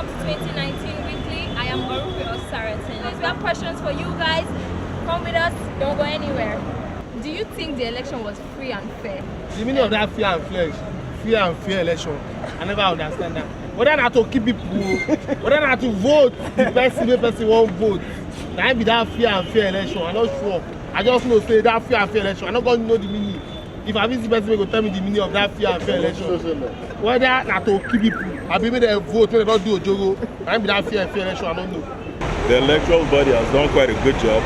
welcome to 2019 Weekly. I am Orufe Osaratin. If you have questions for you guys, come with us, don't go anywhere. Do you think the election was free and fair? The meaning of that free and fair election, I never understand that. Whether not to keep people, whether not to vote, the person won't vote. That be that free and fair election, I'm not sure. I just know say that free and fair election, I'm not going to know the meaning. If I visit the person, go tell me the meaning of that free and fair election. Whether not to keep people, I be made a vote when they don't do a jogo, that be that free and fair election, I don't know. The electoral body has done quite a good job,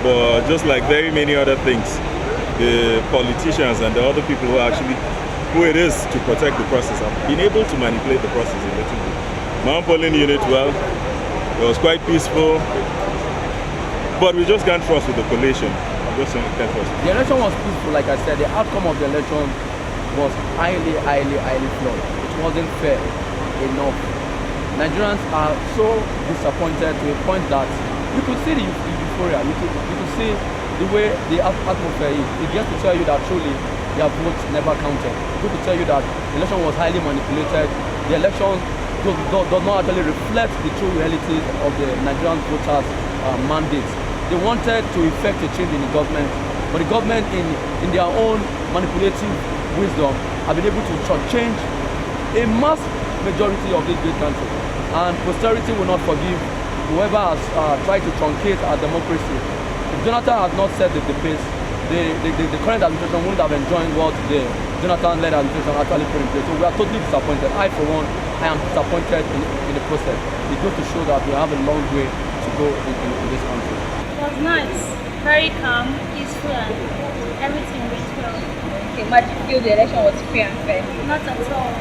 but just like very many other things, the politicians and the other people who it is to protect the process have been able to manipulate the process a little bit. My own polling unit, well, it was quite peaceful, but we just can't trust with the collation. I just can't trust. The election was peaceful, like I said. The outcome of the election was highly flawed. It wasn't fair enough. Nigerians are so disappointed to a point that you could see the euphoria. You could see the way the atmosphere is. It gets to tell you that truly their votes never counted. It gets to tell you that the election was highly manipulated. The election does not actually reflect the true realities of the Nigerian voters' mandates. They wanted to effect a change in the government, but the government in their own manipulative wisdom have been able to change a mass majority of this great country. And posterity will not forgive whoever has tried to truncate our democracy. If Jonathan has not set the pace, the current administration wouldn't have enjoyed what the Jonathan-led administration actually put in place. So we are totally disappointed. I, for one, I am disappointed in the process. It goes to show that we have a long way to go in this country. It was nice, very calm, peaceful, and everything went well. Okay, but you feel the election was free and fair? Not at all.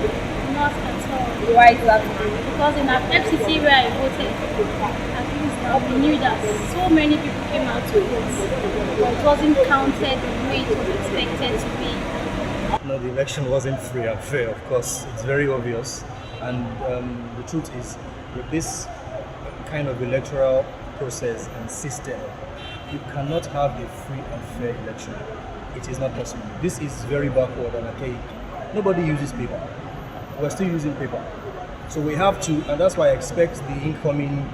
Not at all. Why is that? Because in our FCC where I voted, at least now we knew that so many people came out to vote, but it wasn't counted the way it was expected to be. No, the election wasn't free and fair, of course. It's very obvious. And the truth is, with this kind of electoral process and system, you cannot have a free and fair election. It is not possible. This is very backward and archaic. Nobody uses paper. We're still using paper. So we have to, and that's why I expect the incoming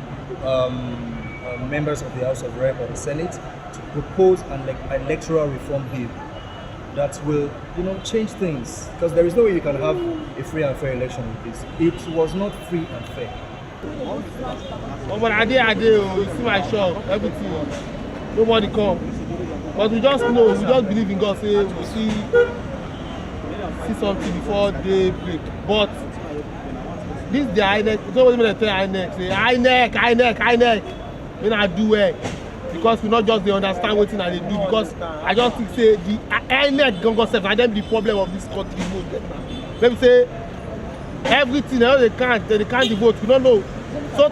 members of the House of Rep or the Senate to propose an electoral reform bill that will, change things. Because there is no way you can have a free and fair election with this. It was not free and fair. Oh, but I did, you see my shop, everything. Nobody come. But we just know, we just believe in God, say we see something before day break. But this the INEC, somebody may tell INEC, say INEC. When I do it, because we not just they understand what they do, because I just think say the INEC gongo self, and then the problem of this country most get now. Let me say everything, they can't vote, we don't know. So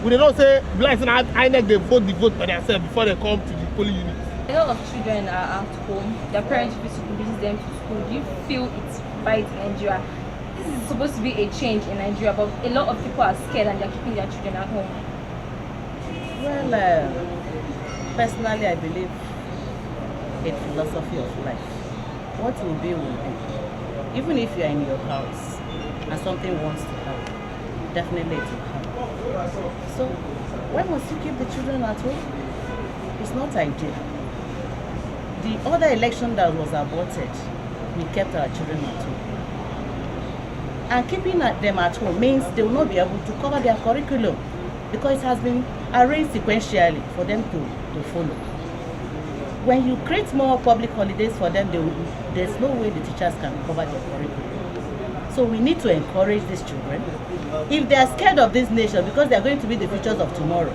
we don't say like INEC they vote by themselves before they come to the polling unit. A lot of children are at home, their parents visit them to school. Do you feel it's right in Nigeria? This is supposed to be a change in Nigeria, but a lot of people are scared and they're keeping their children at home. Well, personally, I believe in philosophy of life. What will be, will be. Even if you are in your house and something wants to happen, definitely it will happen. So, why must you keep the children at home? It's not ideal. The other election that was aborted, we kept our children at home. And keeping them at home means they will not be able to cover their curriculum because it has been arranged sequentially for them to follow. When you create more public holidays for them, there's no way the teachers can cover their curriculum. So we need to encourage these children. If they are scared of this nation because they are going to be the futures of tomorrow,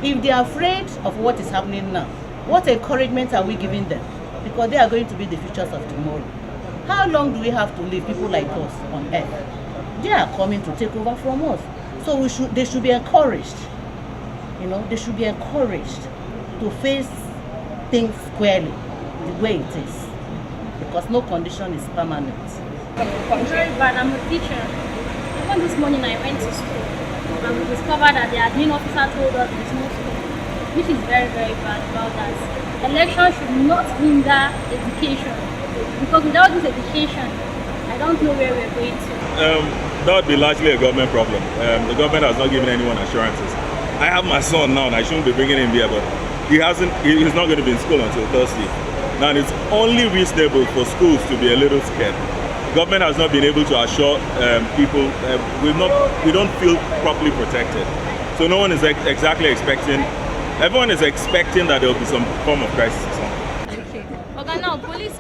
if they are afraid of what is happening now, what encouragement are we giving them? Because they are going to be the futures of tomorrow. How long do we have to leave people like us on earth? They are coming to take over from us. So they should be encouraged. They should be encouraged to face things squarely the way it is. Because no condition is permanent. Very bad. I'm a teacher. Even this morning I went to school and we discovered that the admin officer told us there's no school, which is very, very bad about that. Election should not hinder education, because without this education, I don't know where we're going to. that would be largely a government problem. The government has not given anyone assurances. I have my son now, and I shouldn't be bringing him here, but he's not going to be in school until Thursday. Now, it's only reasonable for schools to be a little scared. The government has not been able to assure people. We don't feel properly protected. So no one is exactly expecting. Everyone is expecting that there will be some form of crisis or something. Okay. Okay, now police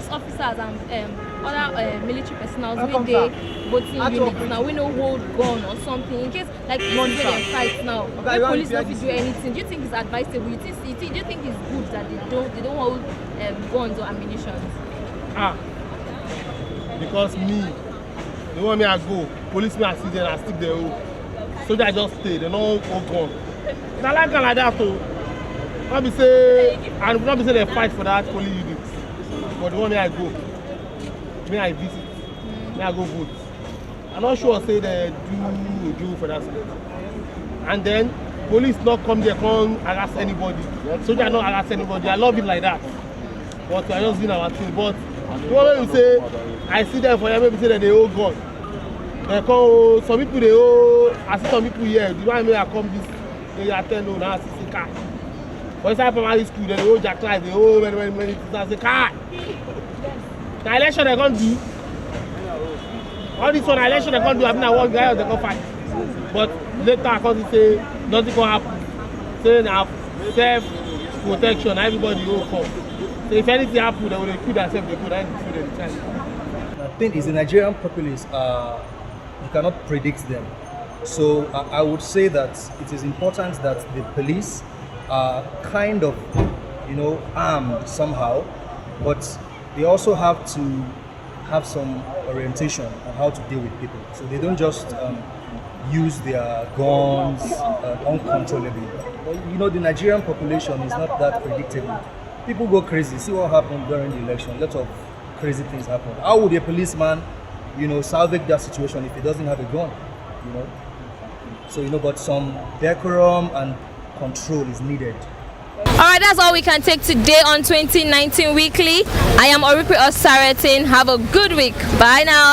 officers and other military personnel with the voting units now we know hold gun or something in case like this where they fight now. When police not do anything, do you think it's advisable? Do you think it's good that they don't hold guns or ammunition? Because me, they want me to go. Policemen are sitting there and stick their own. So they just stay. They don't hold gun. It's like that too. Not be say they fight for that police unit. But the one me I go, me I visit, me I go vote. I'm not sure say they do for that state. And then police not come there, come harass anybody. So they not harass anybody. I love it like that. But we are just doing our thing. But the one you say, I see them for them, maybe say that they hold gun. They come, some people they hold, I see some people here. The one I come this, they attend on now see car. For inside primary school, they hold their class, they hold many things and say car. The election they can't do. All this one election they can't do, I mean I one guy they can't fight. But later I can't say nothing can happen. Say now self-protection, everybody will come. So if anything happens, they will kill themselves, they go down to the child. The thing is, the Nigerian populace, you cannot predict them. So I would say that it is important that the police are kind of, armed somehow, but they also have to have some orientation on how to deal with people. So they don't just use their guns uncontrollably. But, the Nigerian population is not that predictable. People go crazy. See what happened during the election. Lots of crazy things happen. How would a policeman, salvage that situation if he doesn't have a gun? So, but some decorum and control is needed. Alright, that's all we can take today on 2019 Weekly. I am Etin. Have a good week. Bye now.